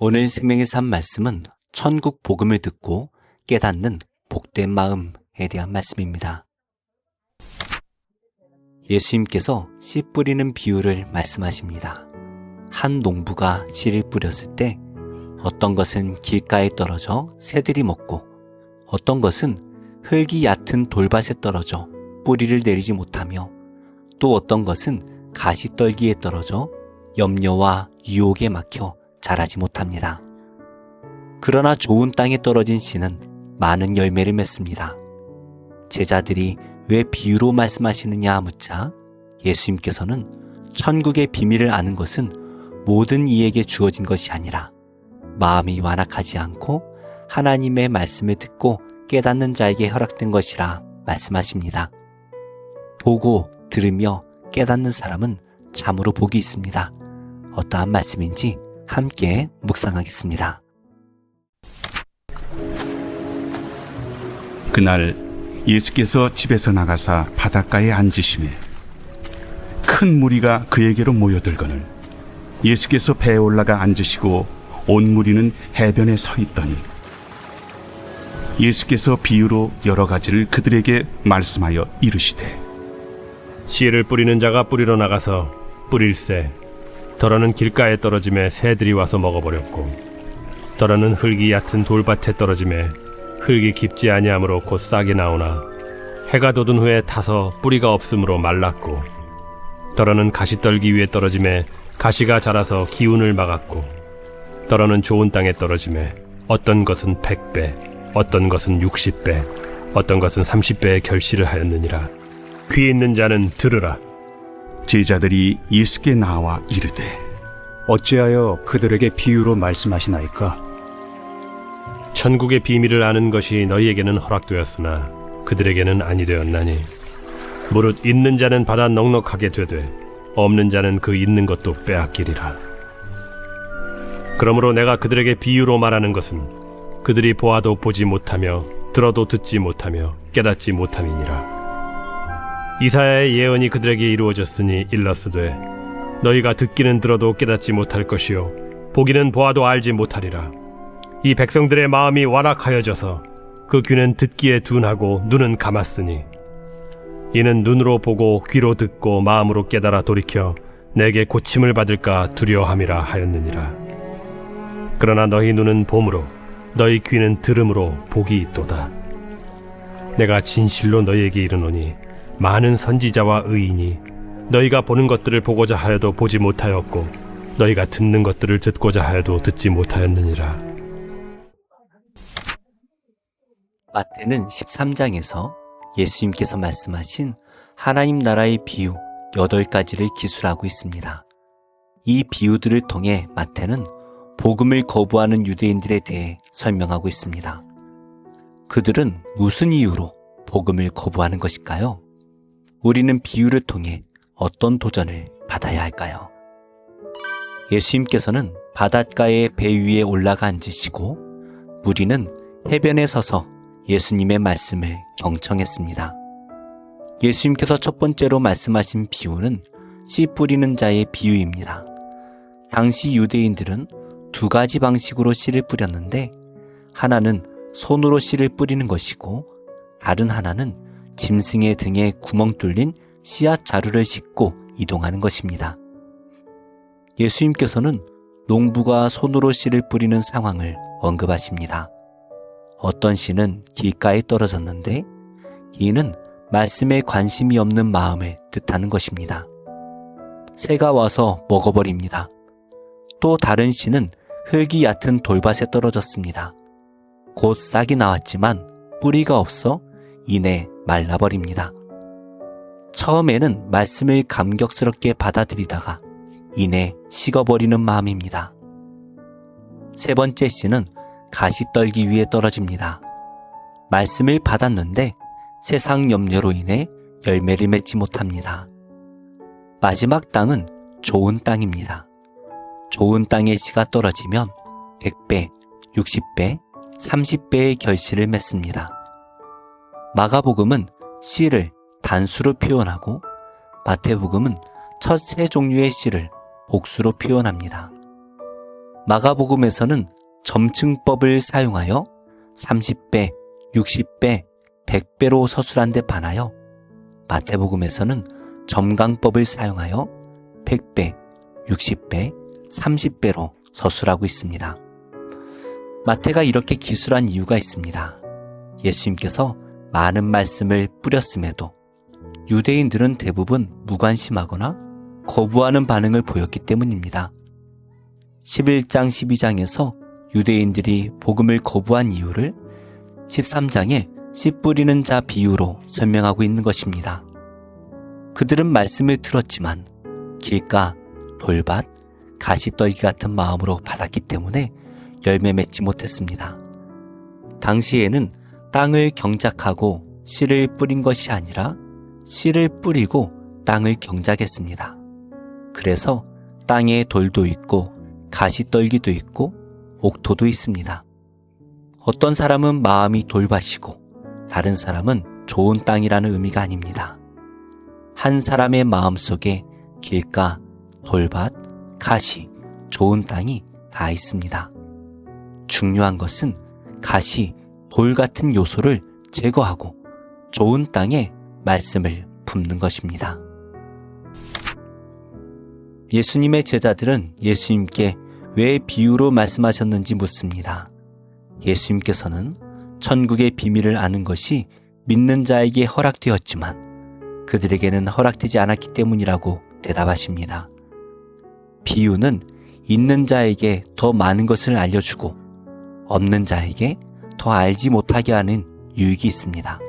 오늘 생명의 삶 말씀은 천국 복음을 듣고 깨닫는 복된 마음에 대한 말씀입니다. 예수님께서 씨 뿌리는 비유를 말씀하십니다. 한 농부가 씨를 뿌렸을 때 어떤 것은 길가에 떨어져 새들이 먹고 어떤 것은 흙이 얕은 돌밭에 떨어져 뿌리를 내리지 못하며 또 어떤 것은 가시떨기에 떨어져 염려와 유혹에 막혀 자라지 못합니다. 그러나 좋은 땅에 떨어진 씨는 많은 열매를 맺습니다. 제자들이 왜 비유로 말씀하시느냐 묻자 예수님께서는 천국의 비밀을 아는 것은 모든 이에게 주어진 것이 아니라 마음이 완악하지 않고 하나님의 말씀을 듣고 깨닫는 자에게 허락된 것이라 말씀하십니다. 보고 들으며 깨닫는 사람은 참으로 복이 있습니다. 어떠한 말씀인지 함께 묵상하겠습니다. 그날 예수께서 집에서 나가사 바닷가에 앉으시매 큰 무리가 그에게로 모여들거늘 예수께서 배에 올라가 앉으시고 온 무리는 해변에 서 있더니 예수께서 비유로 여러 가지를 그들에게 말씀하여 이르시되 씨를 뿌리는 자가 뿌리러 나가서 뿌릴새 더러는 길가에 떨어짐에 새들이 와서 먹어버렸고 더러는 흙이 얕은 돌밭에 떨어짐에 흙이 깊지 아니하므로 곧 싹이 나오나 해가 돋은 후에 타서 뿌리가 없으므로 말랐고 더러는 가시떨기 위에 떨어짐에 가시가 자라서 기운을 막았고 더러는 좋은 땅에 떨어짐에 어떤 것은 100배 어떤 것은 60배 어떤 것은 30배의 결실을 하였느니라. 귀 있는 자는 들으라. 제자들이 예수께 나와 이르되 어찌하여 그들에게 비유로 말씀하시나이까? 천국의 비밀을 아는 것이 너희에게는 허락되었으나 그들에게는 아니 되었나니 무릇 있는 자는 받아 넉넉하게 되되 없는 자는 그 있는 것도 빼앗기리라. 그러므로 내가 그들에게 비유로 말하는 것은 그들이 보아도 보지 못하며 들어도 듣지 못하며 깨닫지 못함이니라. 이사야의 예언이 그들에게 이루어졌으니 일렀으되 너희가 듣기는 들어도 깨닫지 못할 것이요 보기는 보아도 알지 못하리라. 이 백성들의 마음이 완악하여져서 그 귀는 듣기에 둔하고 눈은 감았으니 이는 눈으로 보고 귀로 듣고 마음으로 깨달아 돌이켜 내게 고침을 받을까 두려워함이라 하였느니라. 그러나 너희 눈은 봄으로 너희 귀는 들음으로 복이 있도다. 내가 진실로 너희에게 이르노니 많은 선지자와 의인이 너희가 보는 것들을 보고자 하여도 보지 못하였고 너희가 듣는 것들을 듣고자 하여도 듣지 못하였느니라. 마태는 13장에서 예수님께서 말씀하신 하나님 나라의 비유 8가지를 기술하고 있습니다. 이 비유들을 통해 마태는 복음을 거부하는 유대인들에 대해 설명하고 있습니다. 그들은 무슨 이유로 복음을 거부하는 것일까요? 우리는 비유를 통해 어떤 도전을 받아야 할까요? 예수님께서는 바닷가의 배 위에 올라가 앉으시고 무리는 해변에 서서 예수님의 말씀을 경청했습니다. 예수님께서 첫 번째로 말씀하신 비유는 씨 뿌리는 자의 비유입니다. 당시 유대인들은 2가지 방식으로 씨를 뿌렸는데 하나는 손으로 씨를 뿌리는 것이고 다른 하나는 짐승의 등에 구멍 뚫린 씨앗 자루를 싣고 이동하는 것입니다. 예수님께서는 농부가 손으로 씨를 뿌리는 상황을 언급하십니다. 어떤 씨는 길가에 떨어졌는데 이는 말씀에 관심이 없는 마음을 뜻하는 것입니다. 새가 와서 먹어버립니다. 또 다른 씨는 흙이 얕은 돌밭에 떨어졌습니다. 곧 싹이 나왔지만 뿌리가 없어 이내 말라버립니다. 처음에는 말씀을 감격스럽게 받아들이다가 이내 식어버리는 마음입니다. 세 번째 씨는 가시떨기 위에 떨어집니다. 말씀을 받았는데 세상 염려로 인해 열매를 맺지 못합니다. 마지막 땅은 좋은 땅입니다. 좋은 땅에 씨가 떨어지면 100배, 60배, 30배의 결실을 맺습니다. 마가복음은 씨를 단수로 표현하고 마태복음은 첫 세 종류의 씨를 복수로 표현합니다. 마가복음에서는 점층법을 사용하여 30배, 60배, 100배로 서술한 데 반하여 마태복음에서는 점강법을 사용하여 100배, 60배, 30배로 서술하고 있습니다. 마태가 이렇게 기술한 이유가 있습니다. 예수님께서 많은 말씀을 뿌렸음에도 유대인들은 대부분 무관심하거나 거부하는 반응을 보였기 때문입니다. 11장, 12장에서 유대인들이 복음을 거부한 이유를 13장에 씨 뿌리는 자 비유로 설명하고 있는 것입니다. 그들은 말씀을 들었지만 길가, 돌밭, 가시떨기 같은 마음으로 받았기 때문에 열매 맺지 못했습니다. 당시에는 땅을 경작하고 씨를 뿌린 것이 아니라 씨를 뿌리고 땅을 경작했습니다. 그래서 땅에 돌도 있고 가시떨기도 있고 옥토도 있습니다. 어떤 사람은 마음이 돌밭이고 다른 사람은 좋은 땅이라는 의미가 아닙니다. 한 사람의 마음속에 길가, 돌밭, 가시, 좋은 땅이 다 있습니다. 중요한 것은 가시, 돌 같은 요소를 제거하고 좋은 땅에 말씀을 품는 것입니다. 예수님의 제자들은 예수님께 왜 비유로 말씀하셨는지 묻습니다. 예수님께서는 천국의 비밀을 아는 것이 믿는 자에게 허락되었지만 그들에게는 허락되지 않았기 때문이라고 대답하십니다. 비유는 있는 자에게 더 많은 것을 알려주고 없는 자에게 더 알지 못하게 하는 유익이 있습니다.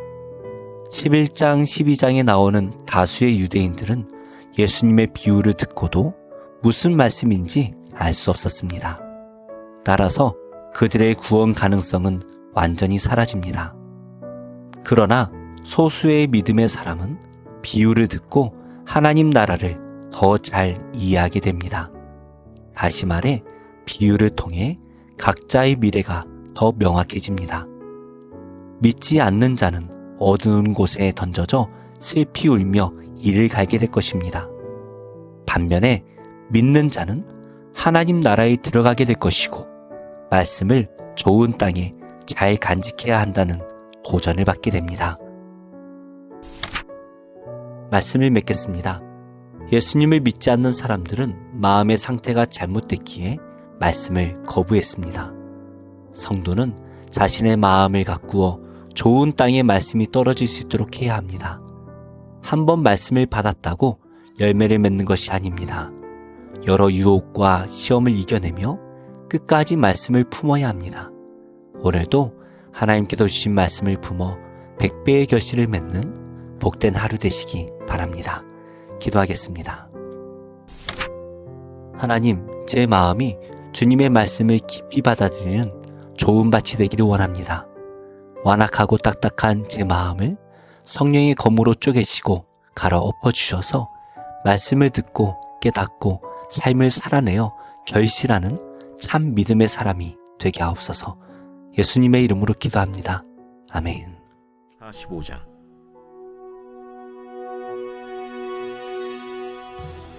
11장, 12장에 나오는 다수의 유대인들은 예수님의 비유를 듣고도 무슨 말씀인지 알 수 없었습니다. 따라서 그들의 구원 가능성은 완전히 사라집니다. 그러나 소수의 믿음의 사람은 비유를 듣고 하나님 나라를 더 잘 이해하게 됩니다. 다시 말해 비유를 통해 각자의 미래가 더 명확해집니다. 믿지 않는 자는 어두운 곳에 던져져 슬피 울며 이를 갈게 될 것입니다. 반면에 믿는 자는 하나님 나라에 들어가게 될 것이고 말씀을 좋은 땅에 잘 간직해야 한다는 도전을 받게 됩니다. 말씀을 맺겠습니다. 예수님을 믿지 않는 사람들은 마음의 상태가 잘못됐기에 말씀을 거부했습니다. 성도는 자신의 마음을 가꾸어 좋은 땅에 말씀이 떨어질 수 있도록 해야 합니다. 한 번 말씀을 받았다고 열매를 맺는 것이 아닙니다. 여러 유혹과 시험을 이겨내며 끝까지 말씀을 품어야 합니다. 오늘도 하나님께서 주신 말씀을 품어 100배의 결실을 맺는 복된 하루 되시기 바랍니다. 기도하겠습니다. 하나님, 제 마음이 주님의 말씀을 깊이 받아들이는 좋은 밭이 되기를 원합니다. 완악하고 딱딱한 제 마음을 성령의 검으로 쪼개시고 갈아 엎어주셔서 말씀을 듣고 깨닫고 삶을 살아내어 결실하는 참 믿음의 사람이 되게 하옵소서. 예수님의 이름으로 기도합니다. 아멘. 45장.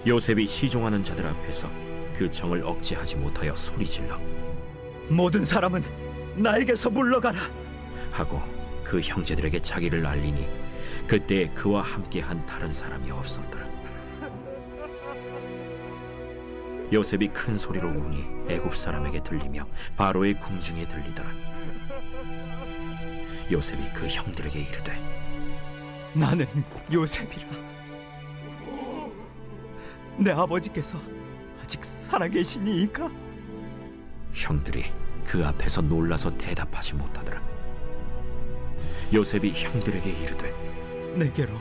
요셉이 시종하는 자들 앞에서 그 정을 억제하지 못하여 소리질러 모든 사람은 나에게서 물러가라. 하고 그 형제들에게 자기를 알리니 그때 그와 함께한 다른 사람이 없었더라. 요셉이 큰 소리로 우니 애굽 사람에게 들리며 바로의 궁중에 들리더라. 요셉이 그 형들에게 이르되 나는 요셉이라. 내 아버지께서 아직 살아계시니이까? 형들이 그 앞에서 놀라서 대답하지 못하더라. 요셉이 형들에게 이르되 내게로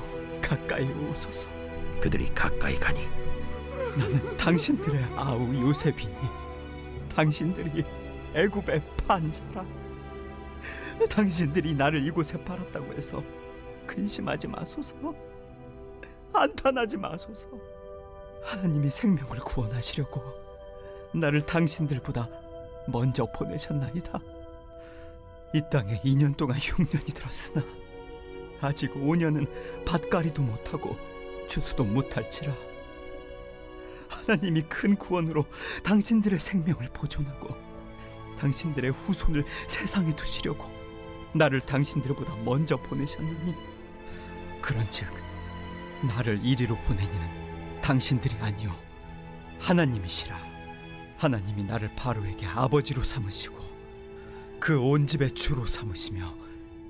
가까이 오소서. 그들이 가까이 가니 나는 당신들의 아우 요셉이니 당신들이 애굽의 판자라. 당신들이 나를 이곳에 팔았다고 해서 근심하지 마소서. 안탄하지 마소서. 하나님이 생명을 구원하시려고 나를 당신들보다 먼저 보내셨나이다. 이 땅에 2년 동안 흉년이 들었으나 아직 5년은 밭갈이도 못하고 추수도 못할지라. 하나님이 큰 구원으로 당신들의 생명을 보존하고 당신들의 후손을 세상에 두시려고 나를 당신들보다 먼저 보내셨느니, 그런즉 나를 이리로 보내니는 당신들이 아니요 하나님이시라. 하나님이 나를 바로에게 아버지로 삼으시고 그 온 집의 주로 삼으시며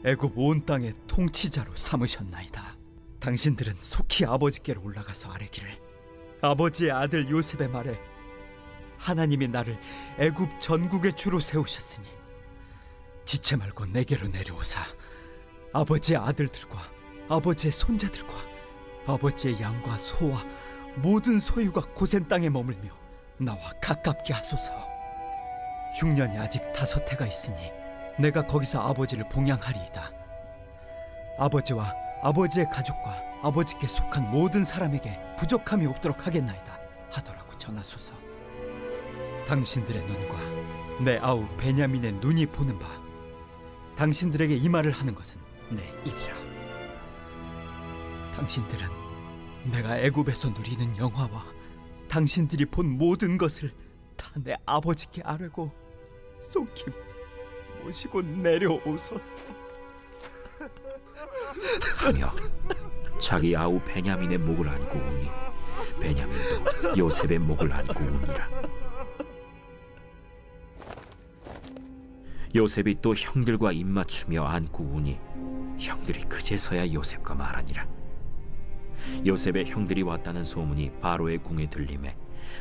애굽 온 땅의 통치자로 삼으셨나이다. 당신들은 속히 아버지께로 올라가서 아뢰기를, 아버지의 아들 요셉의 말에 하나님이 나를 애굽 전국의 주로 세우셨으니 지체 말고 내게로 내려오사 아버지의 아들들과 아버지의 손자들과 아버지의 양과 소와 모든 소유가 고센 땅에 머물며 나와 가깝게 하소서. 흉년이 아직 5해가 있으니 내가 거기서 아버지를 봉양하리이다. 아버지와 아버지의 가족과 아버지께 속한 모든 사람에게 부족함이 없도록 하겠나이다 하더라고 전하소서. 당신들의 눈과 내 아우 베냐민의 눈이 보는 바 당신들에게 이 말을 하는 것은 내 입이라. 당신들은 내가 애굽에서 누리는 영화와 당신들이 본 모든 것을 다 내 아버지께 아뢰고 속히 모시고 내려오소서 하며 자기 아우 베냐민의 목을 안고 우니 베냐민도 요셉의 목을 안고 우니라. 요셉이 또 형들과 입맞추며 안고 우니 형들이 그제서야 요셉과 말하니라. 요셉의 형들이 왔다는 소문이 바로의 궁에 들림에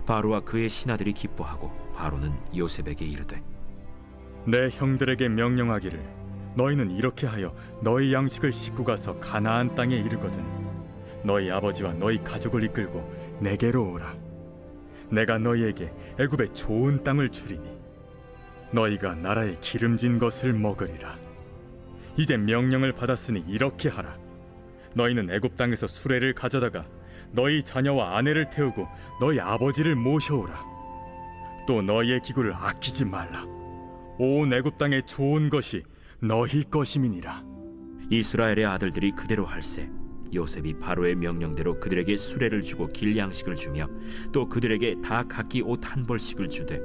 바로와 그의 신하들이 기뻐하고 바로는 요셉에게 이르되, 내 형들에게 명령하기를 너희는 이렇게 하여 너희 양식을 싣고 가서 가나안 땅에 이르거든 너희 아버지와 너희 가족을 이끌고 내게로 오라. 내가 너희에게 애굽의 좋은 땅을 주리니 너희가 나라의 기름진 것을 먹으리라. 이제 명령을 받았으니 이렇게 하라. 너희는 애굽 땅에서 수레를 가져다가 너희 자녀와 아내를 태우고 너희 아버지를 모셔오라. 또 너희의 기구를 아끼지 말라. 온 애굽 땅의 좋은 것이 너희 것임이니라. 이스라엘의 아들들이 그대로 할세 요셉이 바로의 명령대로 그들에게 수레를 주고 길 양식을 주며 또 그들에게 다 각기 옷 1벌씩을 주되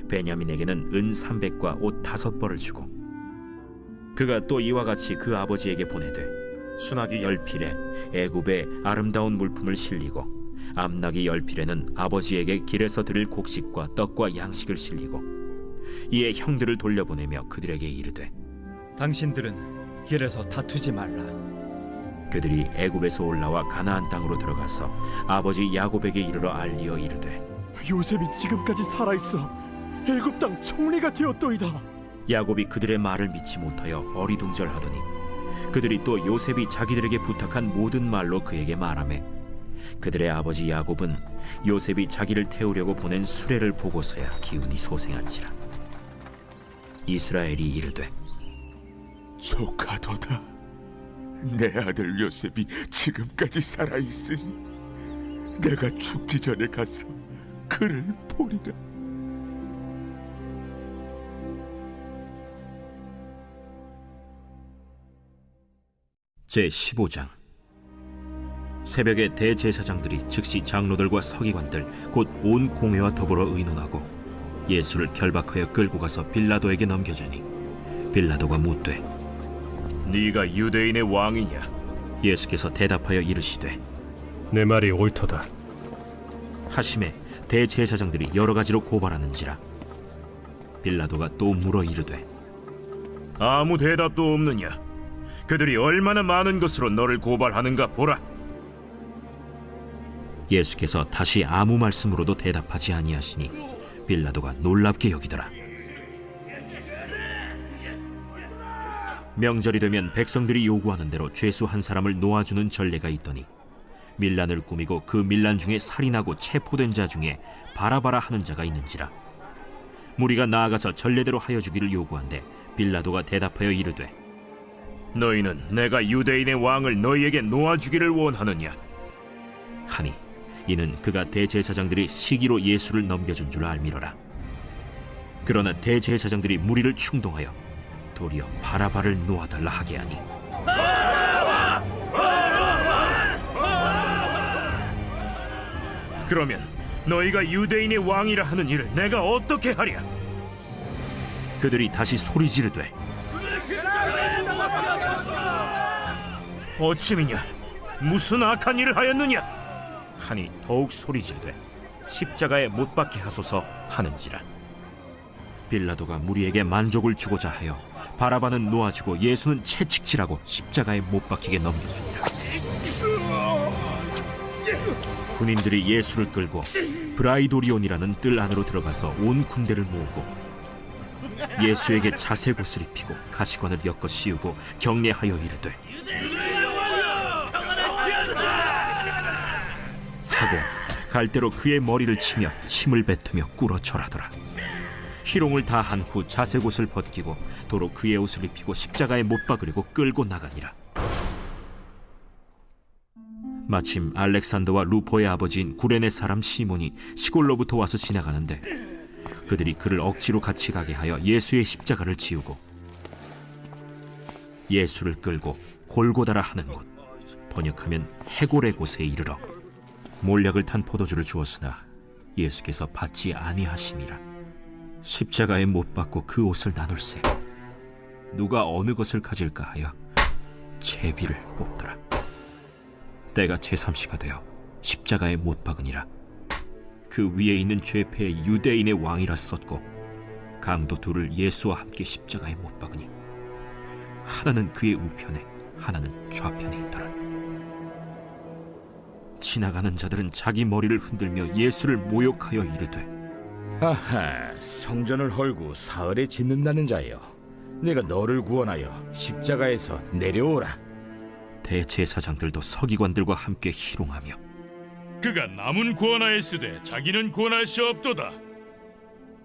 베냐민에게는 은 300과 옷 5벌을 주고 그가 또 이와 같이 그 아버지에게 보내되 수나기 10필에 애굽의 아름다운 물품을 실리고 암나기 10필에는 아버지에게 길에서 드릴 곡식과 떡과 양식을 실리고 이에 형들을 돌려보내며 그들에게 이르되, 당신들은 길에서 다투지 말라. 그들이 애굽에서 올라와 가나안 땅으로 들어가서 아버지 야곱에게 이르러 알리어 이르되, 요셉이 지금까지 살아있어 애굽 땅 총리가 되었도이다. 야곱이 그들의 말을 믿지 못하여 어리둥절하더니 그들이 또 요셉이 자기들에게 부탁한 모든 말로 그에게 말하매 그들의 아버지 야곱은 요셉이 자기를 태우려고 보낸 수레를 보고서야 기운이 소생한지라. 이스라엘이 이르되, 조카도다. 내 아들 요셉이 지금까지 살아있으니 내가 죽기 전에 가서 그를 보리라. 제15장. 새벽에 대제사장들이 즉시 장로들과 서기관들 곧 온 공회와 더불어 의논하고 예수를 결박하여 끌고 가서 빌라도에게 넘겨주니 빌라도가 묻되, 네가 유대인의 왕이냐? 예수께서 대답하여 이르시되, 내 말이 옳도다. 하심에 대제사장들이 여러 가지로 고발하는지라. 빌라도가 또 물어 이르되, 아무 대답도 없느냐? 그들이 얼마나 많은 것으로 너를 고발하는가 보라. 예수께서 다시 아무 말씀으로도 대답하지 아니하시니 빌라도가 놀랍게 여기더라. 명절이 되면 백성들이 요구하는 대로 죄수 한 사람을 놓아주는 전례가 있더니 밀란을 꾸미고 그 밀란 중에 살인하고 체포된 자 중에 바라바라 하는 자가 있는지라. 무리가 나아가서 전례대로 하여 주기를 요구한데 빌라도가 대답하여 이르되, 너희는 내가 유대인의 왕을 너희에게 놓아주기를 원하느냐? 하니 이는 그가 대제사장들이 시기로 예수를 넘겨준 줄 알미러라. 그러나 대제사장들이 무리를 충동하여 도리어 바라바를 놓아달라 하게 하니 그러면 너희가 유대인의 왕이라 하는 일을 내가 어떻게 하랴? 그들이 다시 소리 지르되 어찌미냐? 무슨 악한 일을 하였느냐? 하니 더욱 소리 지르되 십자가에 못 박게 하소서 하는지라. 빌라도가 무리에게 만족을 주고자 하여 바라바는 놓아주고 예수는 채찍질하고 십자가에 못 박히게 넘겼습니다. 군인들이 예수를 끌고 브라이도리온이라는 뜰 안으로 들어가서 온 군대를 모으고 예수에게 자색 옷을 입히고 가시관을 엮어 씌우고 경례하여 이르되 하고 갈대로 그의 머리를 치며 침을 뱉으며 꿇어 절하더라. 희롱을 다 한 후 자색 옷을 벗기고 도로 그의 옷을 입히고 십자가에 못 박으려고 끌고 나가니라. 마침 알렉산더와 루포의 아버지인 구레네 사람 시몬이 시골로부터 와서 지나가는데 그들이 그를 억지로 같이 가게 하여 예수의 십자가를 지우고 예수를 끌고 골고다라 하는 곳, 번역하면 해골의 곳에 이르러 몰약을 탄 포도주를 주었으나 예수께서 받지 아니하시니라. 십자가에 못 박고 그 옷을 나눌세 누가 어느 것을 가질까 하여 제비를 뽑더라. 때가 제3시가 되어 십자가에 못 박으니라. 그 위에 있는 죄패의 유대인의 왕이라 썼고 강도 둘을 예수와 함께 십자가에 못 박으니 하나는 그의 우편에 하나는 좌편에 있더라. 지나가는 자들은 자기 머리를 흔들며 예수를 모욕하여 이르되 아하, 성전을 헐고 사흘에 짓는다는 자여, 내가 너를 구원하여 십자가에서 내려오라. 대제사장들도 서기관들과 함께 희롱하며 그가 남은 구원하였으되 자기는 구원할 수 없도다.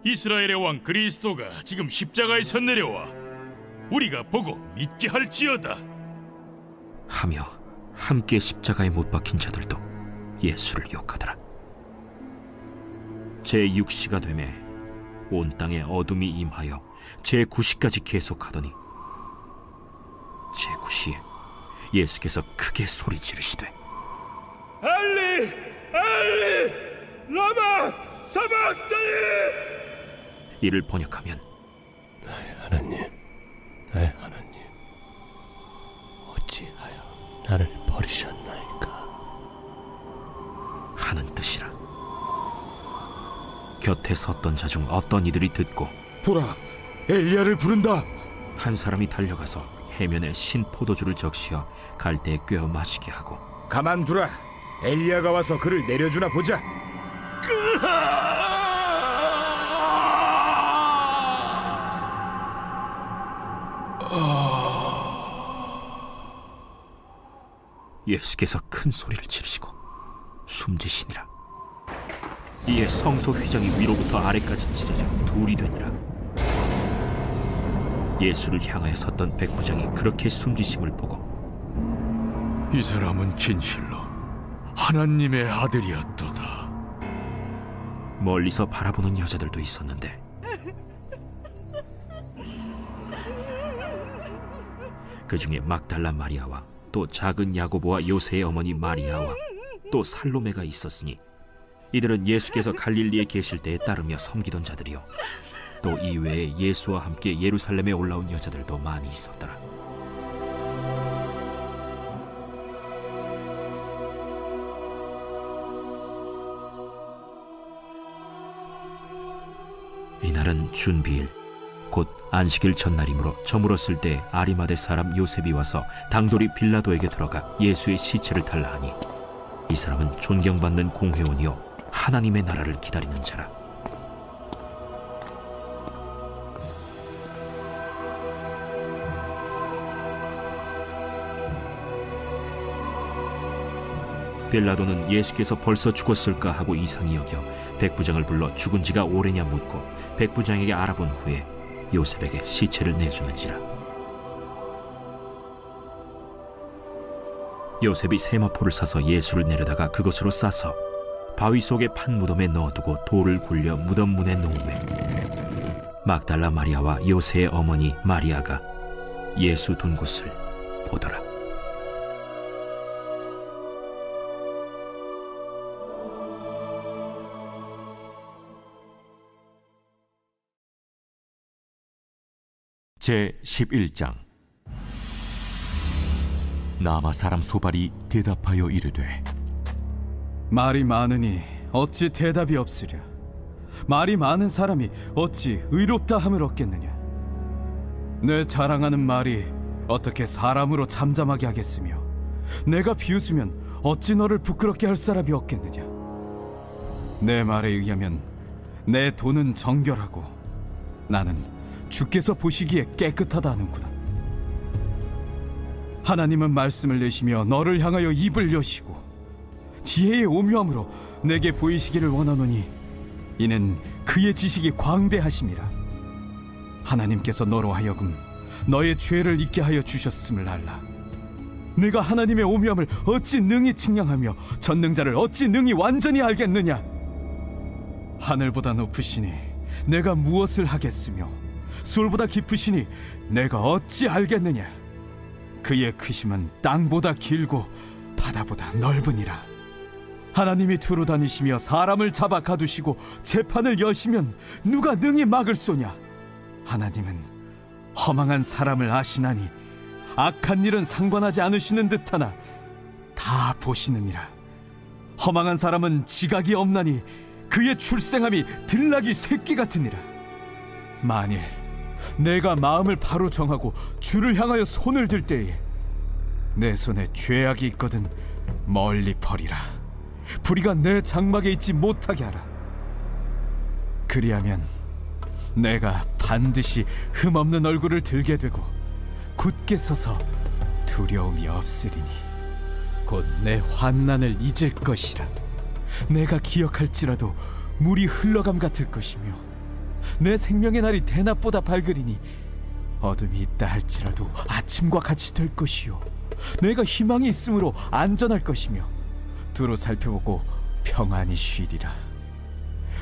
이스라엘의 왕 그리스도가 지금 십자가에서 내려와 우리가 보고 믿게 할지어다 하며 함께 십자가에 못 박힌 자들도 예수를 욕하더라. 제6시가 되매 온 땅에 어둠이 임하여 제9시까지 계속하더니 제9시에 예수께서 크게 소리 지르시되 엘리 엘리 라마 사박다니. 이를 번역하면 나의 하나님, 어찌하여 나를 버리셨나이까 하는 뜻이라. 곁에 섰던 자 중 어떤 이들이 듣고 보라, 엘리야를 부른다. 한 사람이 달려가서 해면에 신 포도주를 적시어 갈대에 꿰어 마시게 하고 가만두라, 엘리야가 와서 그를 내려주나 보자. 예수께서 큰 소리를 지르시고 숨지시니라. 이에 성소 휘장이 위로부터 아래까지 찢어져 둘이 되니라. 예수를 향하여 섰던 백부장이 그렇게 숨지심을 보고 이 사람은 진실로 하나님의 아들이었도다. 멀리서 바라보는 여자들도 있었는데 그 중에 막달라 마리아와 또 작은 야고보와 요새의 어머니 마리아와 또 살로메가 있었으니 이들은 예수께서 갈릴리에 계실 때에 따르며 섬기던 자들이요 또 이외에 예수와 함께 예루살렘에 올라온 여자들도 많이 있었더라. 이날은 준비일 곧 안식일 전날이므로 저물었을 때 아리마대 사람 요셉이 와서 당돌이 빌라도에게 들어가 예수의 시체를 달라 하니 이 사람은 존경받는 공회원이요 하나님의 나라를 기다리는 자라. 빌라도는 예수께서 벌써 죽었을까 하고 이상히 여겨 백부장을 불러 죽은 지가 오래냐 묻고 백부장에게 알아본 후에 요셉에게 시체를 내주는지라. 요셉이 세마포를 사서 예수를 내려다가 그것으로 싸서 바위 속에 판 무덤에 넣어두고 돌을 굴려 무덤 문에 놓으매 막달라 마리아와 요새의 어머니 마리아가 예수 둔 곳을 보더라. 제 11장. 나마 사람 소발이 대답하여 이르되, 말이 많으니 어찌 대답이 없으랴. 말이 많은 사람이 어찌 의롭다 함을 얻겠느냐. 내 자랑하는 말이 어떻게 사람으로 잠잠하게 하겠으며, 내가 비웃으면 어찌 너를 부끄럽게 할 사람이 없겠느냐. 내 말에 의하면 내 돈은 정결하고 나는 주께서 보시기에 깨끗하다 하는구나. 하나님은 말씀을 내시며 너를 향하여 입을 여시고 지혜의 오묘함으로 내게 보이시기를 원하노니 이는 그의 지식이 광대하심이라. 하나님께서 너로 하여금 너의 죄를 잊게 하여 주셨음을 알라. 내가 하나님의 오묘함을 어찌 능히 측량하며 전능자를 어찌 능히 완전히 알겠느냐. 하늘보다 높으시니 내가 무엇을 하겠으며 수월보다 깊으시니 내가 어찌 알겠느냐. 그의 크심은 땅보다 길고 바다보다 넓으니라. 하나님이 두루 다니시며 사람을 잡아 가두시고 재판을 여시면 누가 능히 막을 소냐. 하나님은 허망한 사람을 아시나니 악한 일은 상관하지 않으시는 듯하나 다 보시느니라. 허망한 사람은 지각이 없나니 그의 출생함이 들나귀 새끼 같으니라. 만일 내가 마음을 바로 정하고 주를 향하여 손을 들 때에 내 손에 죄악이 있거든 멀리 버리라. 불의가 내 장막에 있지 못하게 하라. 그리하면 내가 반드시 흠없는 얼굴을 들게 되고 굳게 서서 두려움이 없으리니 곧 내 환난을 잊을 것이라. 내가 기억할지라도 물이 흘러감 같을 것이며 내 생명의 날이 대낮보다 밝으리니 어둠이 있다 할지라도 아침과 같이 될 것이요 내가 희망이 있으므로 안전할 것이며 두루 살펴보고 평안히 쉬리라.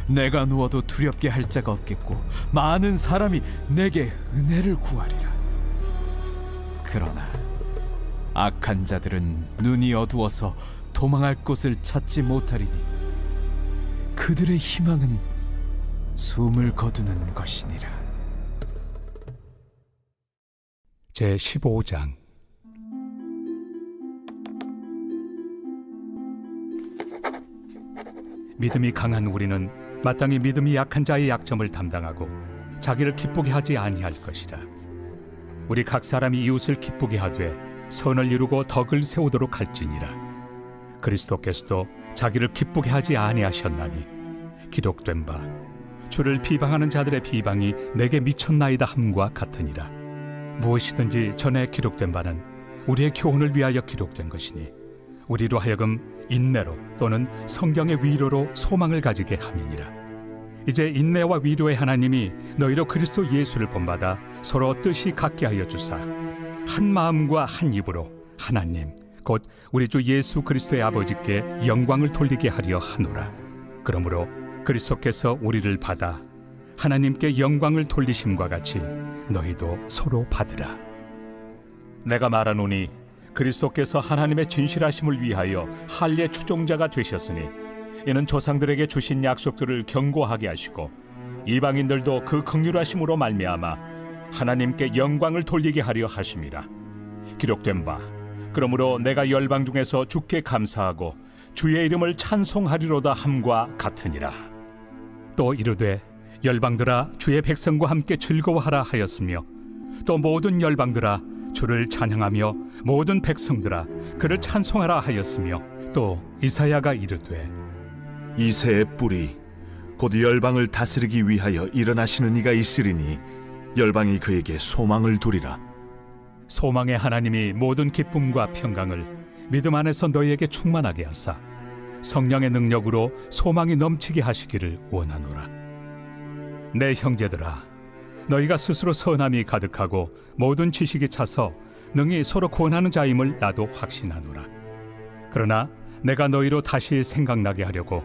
내가 누워도 두렵게 할 자가 없겠고 많은 사람이 내게 은혜를 구하리라. 그러나 악한 자들은 눈이 어두워서 도망할 곳을 찾지 못하리니 그들의 희망은 숨을 거두는 것이니라. 제 15장. 믿음이 강한 우리는 마땅히 믿음이 약한 자의 약점을 담당하고 자기를 기쁘게 하지 아니할 것이라. 우리 각 사람이 이웃을 기쁘게 하되 선을 이루고 덕을 세우도록 할지니라. 그리스도께서도 자기를 기쁘게 하지 아니하셨나니 기록된 바 주를 비방하는 자들의 비방이 내게 미쳤나이다 함과 같으니라. 무엇이든지 전에 기록된 바는 우리의 교훈을 위하여 기록된 것이니 우리로 하여금 인내로 또는 성경의 위로로 소망을 가지게 함이니라. 이제 인내와 위로의 하나님이 너희로 그리스도 예수를 본받아 서로 뜻이 같게 하여 주사 한 마음과 한 입으로 하나님 곧 우리 주 예수 그리스도의 아버지께 영광을 돌리게 하려 하노라. 그러므로 그리스도께서 우리를 받아 하나님께 영광을 돌리심과 같이 너희도 서로 받으라. 내가 말하노니 그리스도께서 하나님의 진실하심을 위하여 할례 추종자가 되셨으니 이는 조상들에게 주신 약속들을 견고하게 하시고 이방인들도 그 긍휼하심으로 말미암아 하나님께 영광을 돌리게 하려 하심이라. 기록된 바 그러므로 내가 열방 중에서 주께 감사하고 주의 이름을 찬송하리로다 함과 같으니라. 또 이르되 열방들아 주의 백성과 함께 즐거워하라 하였으며 또 모든 열방들아 주를 찬양하며 모든 백성들아 그를 찬송하라 하였으며 또 이사야가 이르되 이새의 뿌리 곧 열방을 다스리기 위하여 일어나시는 이가 있으리니 열방이 그에게 소망을 두리라. 소망의 하나님이 모든 기쁨과 평강을 믿음 안에서 너희에게 충만하게 하사 성령의 능력으로 소망이 넘치게 하시기를 원하노라. 내 형제들아 너희가 스스로 선함이 가득하고 모든 지식이 차서 능히 서로 권하는 자임을 나도 확신하노라. 그러나 내가 너희로 다시 생각나게 하려고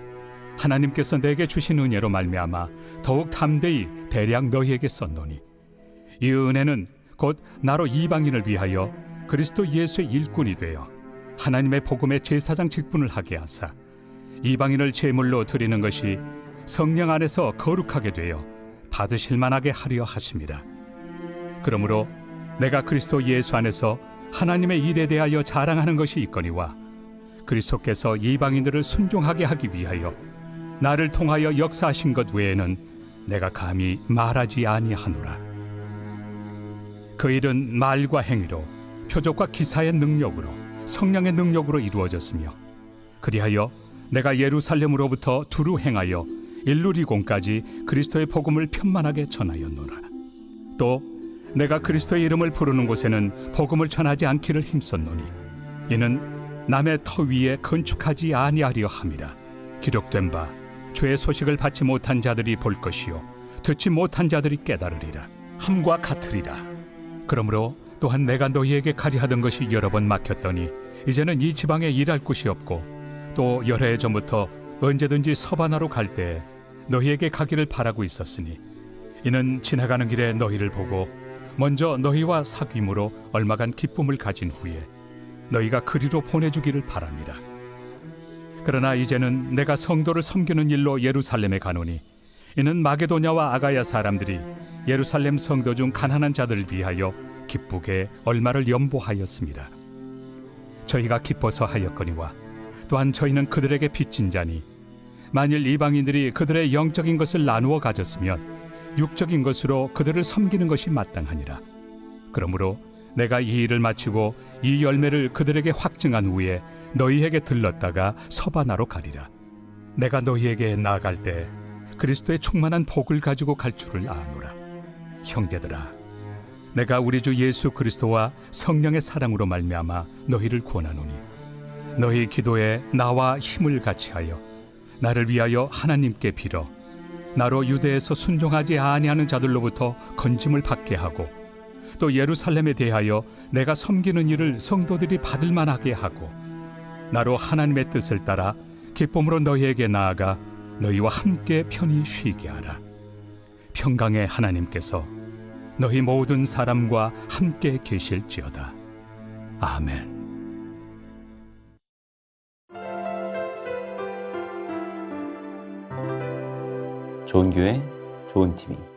하나님께서 내게 주신 은혜로 말미암아 더욱 담대히 대량 너희에게 썼노니 이 은혜는 곧 나로 이방인을 위하여 그리스도 예수의 일꾼이 되어 하나님의 복음의 제사장 직분을 하게 하사 이방인을 제물로 드리는 것이 성령 안에서 거룩하게 되어 받으실 만하게 하려 하심이라. 그러므로 내가 그리스도 예수 안에서 하나님의 일에 대하여 자랑하는 것이 있거니와 그리스도께서 이방인들을 순종하게 하기 위하여 나를 통하여 역사하신 것 외에는 내가 감히 말하지 아니하노라. 그 일은 말과 행위로 표적과 기사의 능력으로 성령의 능력으로 이루어졌으며 그리하여 내가 예루살렘으로부터 두루 행하여 일루리곤까지 그리스도의 복음을 편만하게 전하였노라. 또 내가 그리스도의 이름을 부르는 곳에는 복음을 전하지 않기를 힘썼노니 이는 남의 터 위에 건축하지 아니하려 함이라. 기록된 바 주의 소식을 받지 못한 자들이 볼 것이요 듣지 못한 자들이 깨달으리라 함과 같으리라. 그러므로 또한 내가 너희에게 가리하던 것이 여러 번 막혔더니 이제는 이 지방에 일할 곳이 없고 또 여러 해 전부터 언제든지 서바나로 갈 때에 너희에게 가기를 바라고 있었으니 이는 지나가는 길에 너희를 보고 먼저 너희와 사귐으로 얼마간 기쁨을 가진 후에 너희가 그리로 보내주기를 바랍니다. 그러나 이제는 내가 성도를 섬기는 일로 예루살렘에 가노니 이는 마게도냐와 아가야 사람들이 예루살렘 성도 중 가난한 자들을 위하여 기쁘게 얼마를 연보하였습니다. 저희가 기뻐서 하였거니와 또한 저희는 그들에게 빚진 자니 만일 이방인들이 그들의 영적인 것을 나누어 가졌으면 육적인 것으로 그들을 섬기는 것이 마땅하니라. 그러므로 내가 이 일을 마치고 이 열매를 그들에게 확증한 후에 너희에게 들렀다가 서바나로 가리라. 내가 너희에게 나아갈 때 그리스도의 충만한 복을 가지고 갈 줄을 아노라. 형제들아, 내가 우리 주 예수 그리스도와 성령의 사랑으로 말미암아 너희를 권하노니 너희 기도에 나와 힘을 같이하여 나를 위하여 하나님께 빌어 나로 유대에서 순종하지 아니하는 자들로부터 건짐을 받게 하고 또 예루살렘에 대하여 내가 섬기는 일을 성도들이 받을 만하게 하고 나로 하나님의 뜻을 따라 기쁨으로 너희에게 나아가 너희와 함께 편히 쉬게 하라. 평강의 하나님께서 너희 모든 사람과 함께 계실지어다. 아멘. 좋은 교회, 좋은 TV